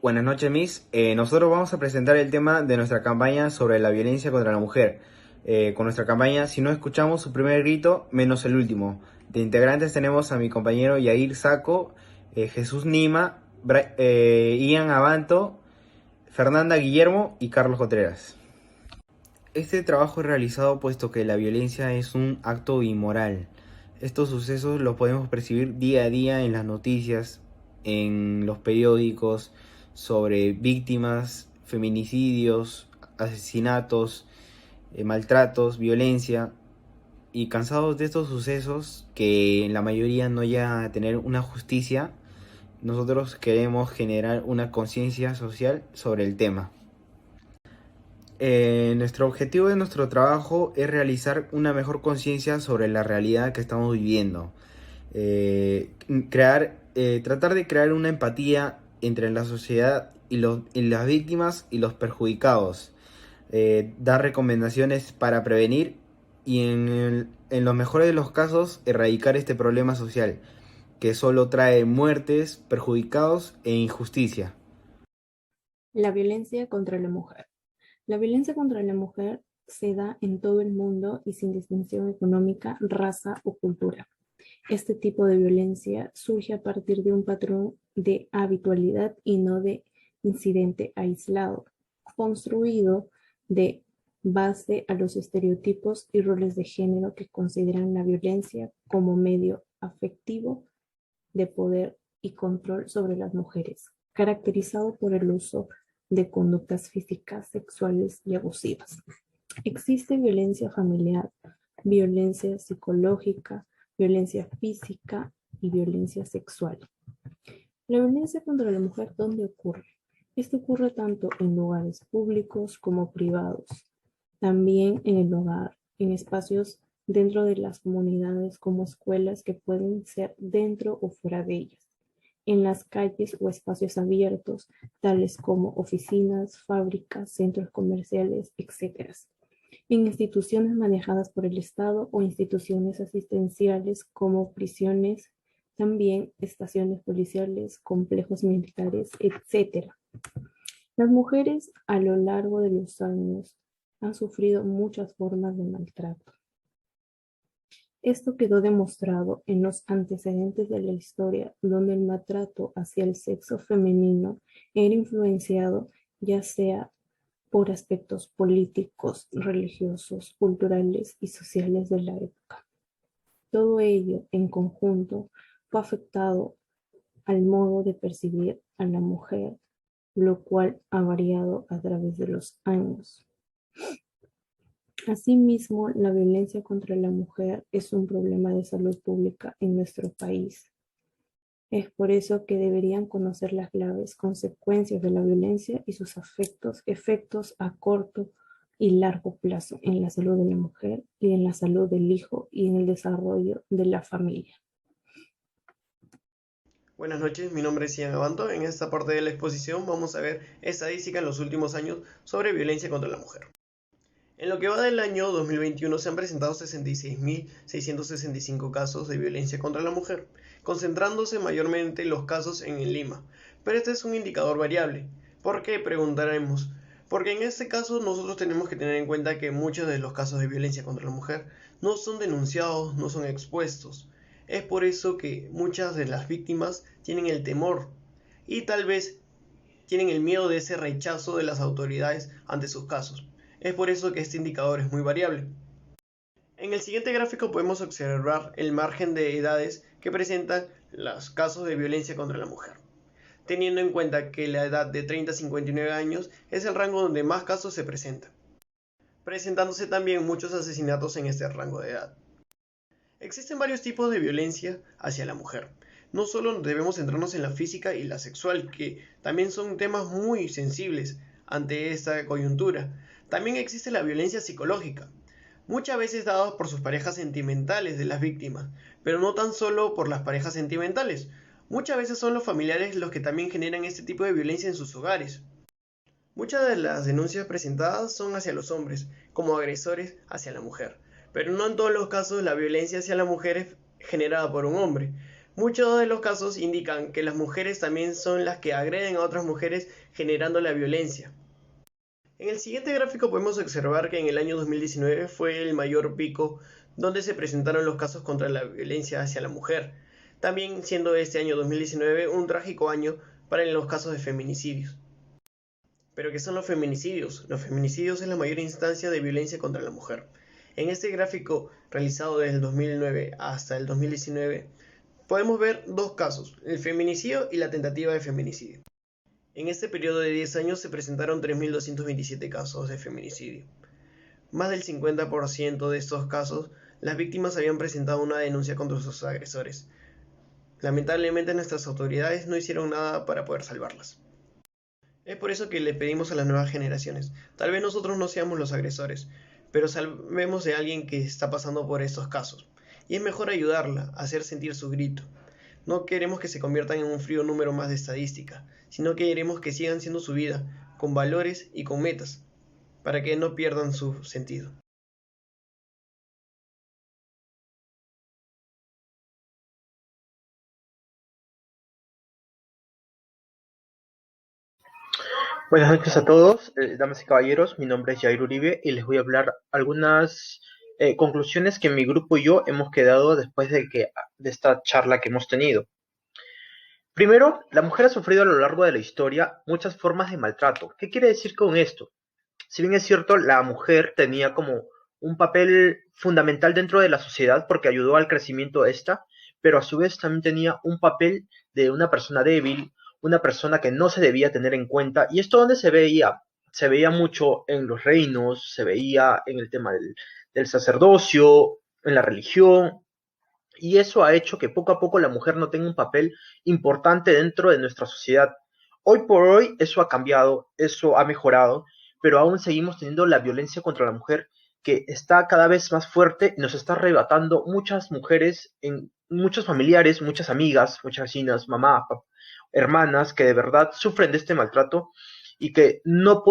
Buenas noches, Miss. Nosotros vamos a presentar el tema de nuestra campaña sobre la violencia contra la mujer. Con nuestra campaña, si no escuchamos su primer grito, menos el último. De integrantes tenemos a mi compañero Yair Saco, Jesús Nima, Ian Abanto, Fernanda Guillermo y Carlos Contreras. Este trabajo es realizado puesto que la violencia es un acto inmoral. Estos sucesos los podemos percibir día a día en las noticias, en los periódicos, sobre víctimas, feminicidios, asesinatos, maltratos, violencia. Y cansados de estos sucesos, que en la mayoría no llegan a tener una justicia, nosotros queremos generar una conciencia social sobre el tema. Nuestro objetivo de nuestro trabajo es realizar una mejor conciencia sobre la realidad que estamos viviendo. Tratar de crear una empatía entre la sociedad y las víctimas y los perjudicados. Dar recomendaciones para prevenir y en los mejores de los casos erradicar este problema social que solo trae muertes, perjudicados e injusticia. La violencia contra la mujer. La violencia contra la mujer se da en todo el mundo y sin distinción económica, raza o cultura. Este tipo de violencia surge a partir de un patrón de habitualidad y no de incidente aislado, construido de base a los estereotipos y roles de género que consideran la violencia como medio afectivo de poder y control sobre las mujeres, caracterizado por el uso de conductas físicas, sexuales y abusivas. Existe violencia familiar, violencia psicológica, violencia física y violencia sexual. La violencia contra la mujer, ¿dónde ocurre? Esto ocurre tanto en lugares públicos como privados, también en el hogar, en espacios dentro de las comunidades como escuelas que pueden ser dentro o fuera de ellas, en las calles o espacios abiertos, tales como oficinas, fábricas, centros comerciales, etc. En instituciones manejadas por el Estado o instituciones asistenciales como prisiones, también estaciones policiales, complejos militares, etc. Las mujeres a lo largo de los años han sufrido muchas formas de maltrato. Esto quedó demostrado en los antecedentes de la historia, donde el maltrato hacia el sexo femenino era influenciado ya sea por aspectos políticos, religiosos, culturales y sociales de la época. Todo ello en conjunto fue afectado al modo de percibir a la mujer, lo cual ha variado a través de los años. Asimismo, la violencia contra la mujer es un problema de salud pública en nuestro país. Es por eso que deberían conocer las graves consecuencias de la violencia y sus efectos a corto y largo plazo en la salud de la mujer y en la salud del hijo y en el desarrollo de la familia. Buenas noches, mi nombre es Ian Abanto. En esta parte de la exposición vamos a ver estadística en los últimos años sobre violencia contra la mujer. En lo que va del año 2021 se han presentado 66.665 casos de violencia contra la mujer, concentrándose mayormente los casos en Lima. Pero este es un indicador variable. ¿Por qué? Preguntaremos. Porque en este caso nosotros tenemos que tener en cuenta que muchos de los casos de violencia contra la mujer no son denunciados, no son expuestos. Es por eso que muchas de las víctimas tienen el temor y tal vez tienen el miedo de ese rechazo de las autoridades ante sus casos. Es por eso que este indicador es muy variable. En el siguiente gráfico podemos observar el margen de edades que presentan los casos de violencia contra la mujer, teniendo en cuenta que la edad de 30 a 59 años es el rango donde más casos se presentan, presentándose también muchos asesinatos en este rango de edad. Existen varios tipos de violencia hacia la mujer. No solo debemos centrarnos en la física y la sexual, que también son temas muy sensibles ante esta coyuntura. También existe la violencia psicológica, muchas veces dada por sus parejas sentimentales de las víctimas, pero no tan solo por las parejas sentimentales. Muchas veces son los familiares los que también generan este tipo de violencia en sus hogares. Muchas de las denuncias presentadas son hacia los hombres, como agresores hacia la mujer, pero no en todos los casos la violencia hacia la mujer es generada por un hombre. Muchos de los casos indican que las mujeres también son las que agreden a otras mujeres generando la violencia. En el siguiente gráfico podemos observar que en el año 2019 fue el mayor pico donde se presentaron los casos contra la violencia hacia la mujer, también siendo este año 2019 un trágico año para los casos de feminicidios. ¿Pero qué son los feminicidios? Los feminicidios es la mayor instancia de violencia contra la mujer. En este gráfico realizado desde el 2009 hasta el 2019 podemos ver dos casos, el feminicidio y la tentativa de feminicidio. En este periodo de 10 años se presentaron 3.227 casos de feminicidio. Más del 50% de estos casos, las víctimas habían presentado una denuncia contra sus agresores. Lamentablemente nuestras autoridades no hicieron nada para poder salvarlas. Es por eso que le pedimos a las nuevas generaciones, tal vez nosotros no seamos los agresores, pero salvemos de alguien que está pasando por estos casos. Y es mejor ayudarla, hacer sentir su grito. No queremos que se conviertan en un frío número más de estadística, sino que queremos que sigan siendo su vida, con valores y con metas, para que no pierdan su sentido. Buenas noches a todos, damas y caballeros. Mi nombre es Jair Uribe y les voy a hablar algunas conclusiones que mi grupo y yo hemos quedado después de esta charla que hemos tenido. Primero, la mujer ha sufrido a lo largo de la historia muchas formas de maltrato. ¿Qué quiere decir con esto? Si bien es cierto, la mujer tenía como un papel fundamental dentro de la sociedad porque ayudó al crecimiento de esta, pero a su vez también tenía un papel de una persona débil, una persona que no se debía tener en cuenta. ¿Y esto dónde se veía? Se veía mucho en los reinos, se veía en el tema del sacerdocio, en la religión, y eso ha hecho que poco a poco la mujer no tenga un papel importante dentro de nuestra sociedad. Hoy por hoy eso ha cambiado, eso ha mejorado, pero aún seguimos teniendo la violencia contra la mujer que está cada vez más fuerte y nos está arrebatando muchas mujeres, muchos familiares, muchas amigas, muchas vecinas, mamá, papá, hermanas que de verdad sufren de este maltrato y que no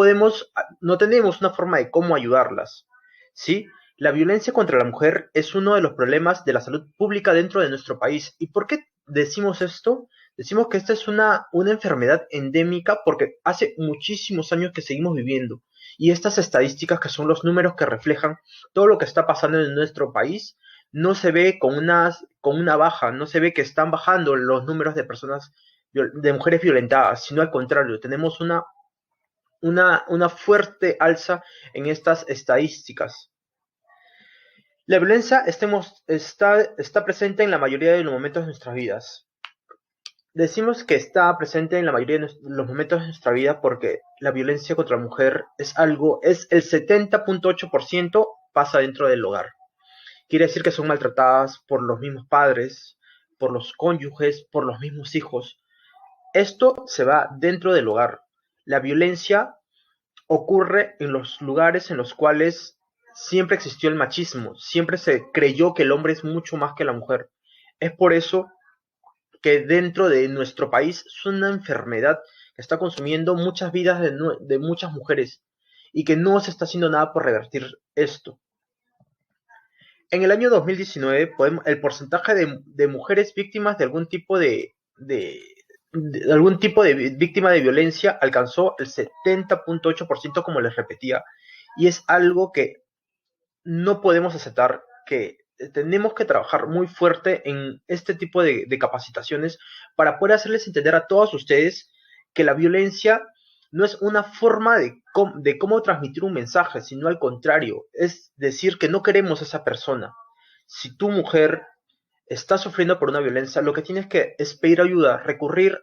tenemos una forma de cómo ayudarlas, ¿sí? La violencia contra la mujer es uno de los problemas de la salud pública dentro de nuestro país. ¿Y por qué decimos esto? Decimos que esta es una enfermedad endémica porque hace muchísimos años que seguimos viviendo. Y estas estadísticas, que son los números que reflejan todo lo que está pasando en nuestro país, no se ve con una baja, no se ve que están bajando los números de personas, de mujeres violentadas, sino al contrario, tenemos una fuerte alza en estas estadísticas. La violencia está presente en la mayoría de los momentos de nuestras vidas. Decimos que está presente en la mayoría de los momentos de nuestra vida porque la violencia contra la mujer es el 70.8% pasa dentro del hogar. Quiere decir que son maltratadas por los mismos padres, por los cónyuges, por los mismos hijos. Esto se va dentro del hogar. La violencia ocurre en los lugares en los cuales siempre existió el machismo, siempre se creyó que el hombre es mucho más que la mujer. Es por eso que dentro de nuestro país es una enfermedad que está consumiendo muchas vidas de muchas mujeres y que no se está haciendo nada por revertir esto. En el año 2019, el porcentaje de mujeres víctimas de algún tipo de víctima de violencia alcanzó el 70.8%, como les repetía, y es algo que no podemos aceptar, que tenemos que trabajar muy fuerte en este tipo de capacitaciones para poder hacerles entender a todos ustedes que la violencia no es una forma de cómo transmitir un mensaje, sino al contrario, es decir que no queremos a esa persona. Si tu mujer está sufriendo por una violencia, lo que tienes que es pedir ayuda, recurrir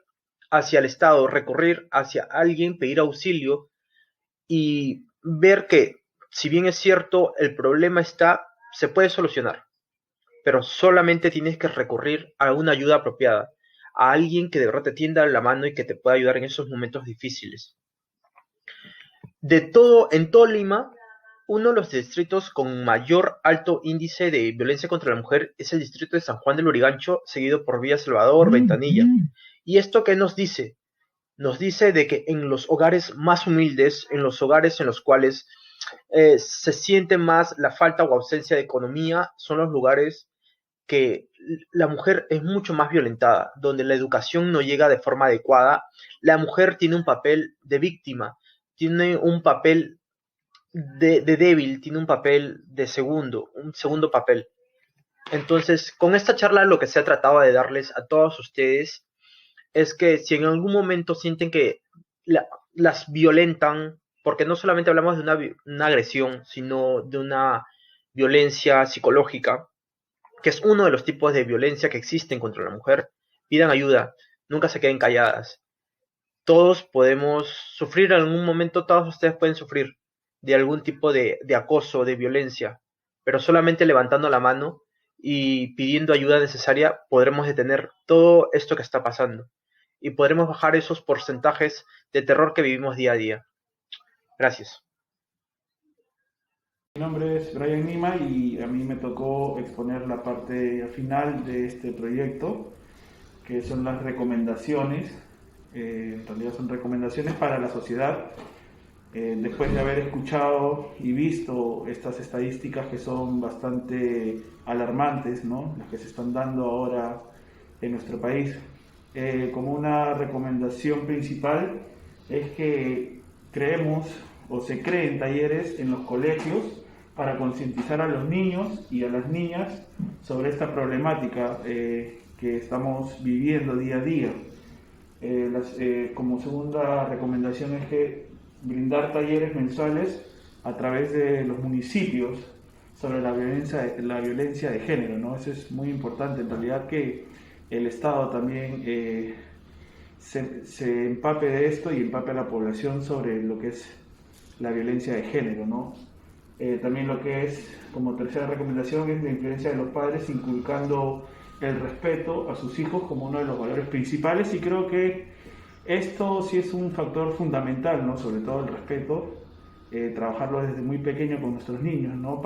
hacia el Estado, recurrir hacia alguien, pedir auxilio y ver que, si bien es cierto, el problema se puede solucionar, pero solamente tienes que recurrir a una ayuda apropiada, a alguien que de verdad te tienda la mano y que te pueda ayudar en esos momentos difíciles. En todo Lima, uno de los distritos con mayor alto índice de violencia contra la mujer es el distrito de San Juan del Lurigancho, seguido por Villa Salvador, Ventanilla. ¿Y esto qué nos dice? Nos dice de que en los hogares más humildes, en los hogares en los cuales se siente más la falta o ausencia de economía, son los lugares que la mujer es mucho más violentada, donde la educación no llega de forma adecuada, la mujer tiene un papel de víctima, tiene un papel de débil, tiene un papel de segundo, un segundo papel. Entonces, con esta charla lo que se ha tratado de darles a todos ustedes es que si en algún momento sienten que las violentan, porque no solamente hablamos de una agresión, sino de una violencia psicológica, que es uno de los tipos de violencia que existen contra la mujer, pidan ayuda, nunca se queden calladas. Todos podemos sufrir en algún momento, todos ustedes pueden sufrir de algún tipo de acoso, de violencia, pero solamente levantando la mano y pidiendo ayuda necesaria podremos detener todo esto que está pasando y podremos bajar esos porcentajes de terror que vivimos día a día. Gracias. Mi nombre es Brian Nima y a mí me tocó exponer la parte final de este proyecto, que son las recomendaciones. En realidad son recomendaciones para la sociedad. Después de haber escuchado y visto estas estadísticas que son bastante alarmantes, ¿no?, las que se están dando ahora en nuestro país, como una recomendación principal es que creemos o se creen talleres en los colegios para concientizar a los niños y a las niñas sobre esta problemática que estamos viviendo día a día. Como segunda recomendación es que brindar talleres mensuales a través de los municipios sobre la violencia de género, ¿no? Eso es muy importante, en realidad, que el Estado también se empape de esto y empape a la población sobre lo que es la violencia de género, ¿no? También lo que es, como tercera recomendación, es la influencia de los padres inculcando el respeto a sus hijos como uno de los valores principales, y creo que esto sí es un factor fundamental, ¿no? Sobre todo el respeto, trabajarlo desde muy pequeño con nuestros niños, ¿no?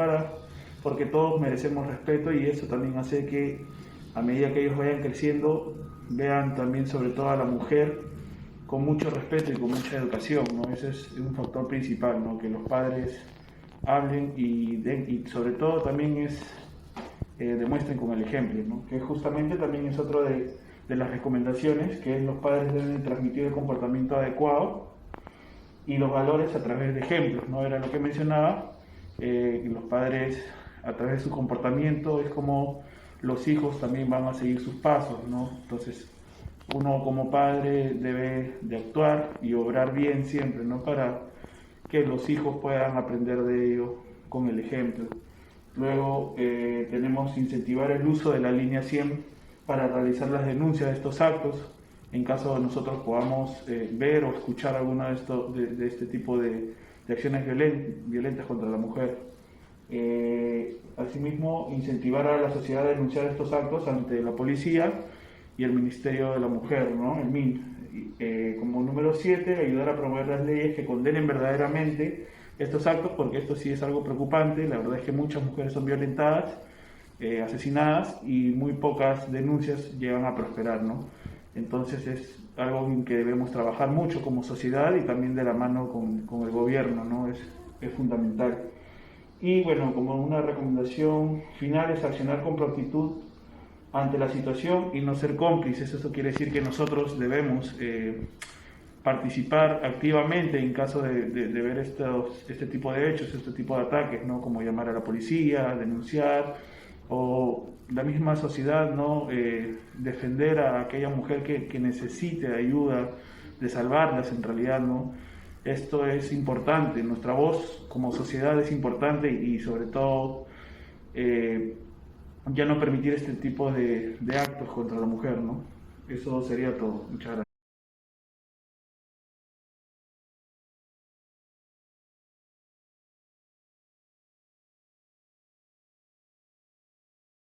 Porque todos merecemos respeto, y eso también hace que a medida que ellos vayan creciendo vean también sobre todo a la mujer con mucho respeto y con mucha educación, ¿no? Ese es un factor principal, ¿no? Que los padres hablen y sobre todo también demuestren con el ejemplo, ¿no? Que justamente también es otro de las recomendaciones, que los padres deben transmitir el comportamiento adecuado y los valores a través de ejemplos, ¿no? Era lo que mencionaba, los padres a través de su comportamiento es como los hijos también van a seguir sus pasos, ¿no? Entonces uno como padre debe de actuar y obrar bien siempre, ¿no? Para que los hijos puedan aprender de ello con el ejemplo. Luego tenemos incentivar el uso de la línea 100 para realizar las denuncias de estos actos, en caso de nosotros podamos ver o escuchar alguno de este tipo de acciones violentas contra la mujer. Asimismo, incentivar a la sociedad a denunciar estos actos ante la policía y el Ministerio de la Mujer, ¿no?, el MIN. Como número 7, ayudar a promover las leyes que condenen verdaderamente estos actos, porque esto sí es algo preocupante. La verdad es que muchas mujeres son violentadas, asesinadas, y muy pocas denuncias llegan a prosperar, ¿no? Entonces es algo en que debemos trabajar mucho como sociedad y también de la mano con el gobierno, ¿no? Es fundamental. Y bueno, como una recomendación final es accionar con prontitud ante la situación y no ser cómplices. Eso quiere decir que nosotros debemos participar activamente en caso de ver este tipo de hechos, este tipo de ataques, ¿no? Como llamar a la policía, denunciar, o la misma sociedad, ¿no? Defender a aquella mujer que necesite ayuda, de salvarlas en realidad, ¿no? Esto es importante, nuestra voz como sociedad es importante, y sobre todo ya no permitir este tipo de actos contra la mujer, ¿no? Eso sería todo. Muchas gracias.